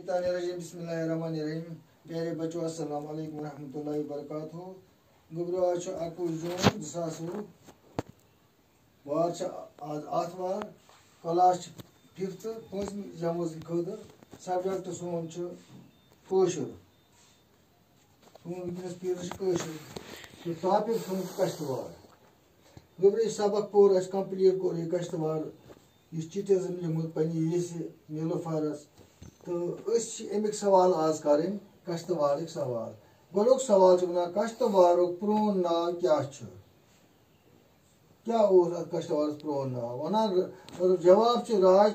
मिनशैतानिर्रजीम बिस्मिल्लाहिर्रहमानिर्रहीम। प्यारे बच्चों अस्सलाम वालेकुम रहमतुल्लाहि व बरकातुहू। गुब्रो आज 21 जून 2020 वार आज आथवार क्लास 5th 5th जमात खतर सब्जेक्ट सोन कशुर सोन वनस पीरियड कशुर तो टॉपिक सोन कश्तवाड़। गुब्रो सबक पोर कंप्लीट कोर यह कश्तवाड़ इस चिट्ठिस निमुत पन्ने नीलोफरस तो अमिक सवाल आज करें कश्तवाड़ सवाल। गोलुक सवाल वन कश्तवाड़ प्रोन नाव क्या क्या कश्तवाड़ प्रोन नाव वन जवाब राज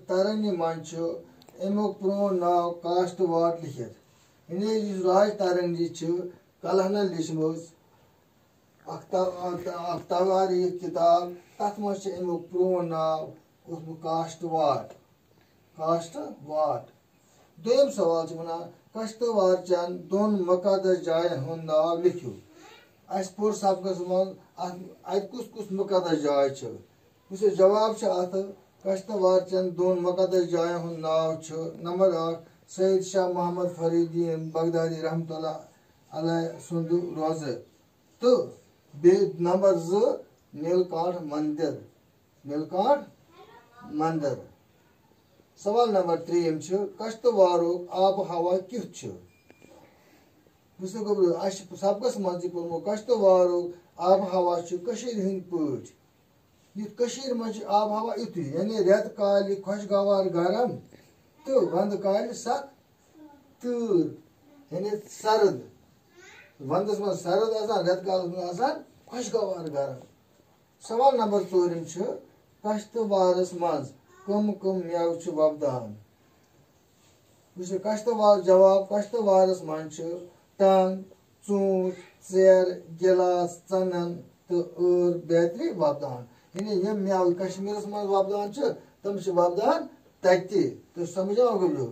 तारनी मन अमुक प्रोन नाव काश्तवाड़ लिखित यानी राज तारनी कलहन लिचम तवारीख किताब तथ मज अमुक प्रोन नाव काश्तवाड़ काश्तवाड़। दोम सवाल वन कश्तवाड़ चन दोन मुकद्दस जायन हुंद नाव लिखियो। अस पोर सबकस मज अत कुस कुस मुकद्दस जाय जवाब अत कश्तवाड़ चन दोन मुकद्दस जायन हुंद नाव नंबर 1 सैयद शाह मोहम्मद फरीदीन बगदादी रहमतुल्लाह अलैह सुंद रोज़ तो नंबर 2 नीलकंठ मंदिर मंदिर। सवाल नंबर 3 कश्तवाड़ आब हवा क्युथ सबकस मज पोर्मो कश्तवाड़ आब हवा हंद पट युथ मज आब हवा युथ यानी रेत काल खुशगवार गरम तो वंद काल सख तूर यानी सर्द वंदस मज सर्द रेत काल मज खुशगवार गरम। सवाल नंबर 4 कश्तवाड़स मज कम मेव वपदान कश्तवाड़ जवाब कश्तवाड़स मज टंग चूंट चेर गिलास चनन तो बेतरी वपदान यानी यम मेव कश्मीर मज वपदान तम वपदान तत्ति तो समझो गुब्रो।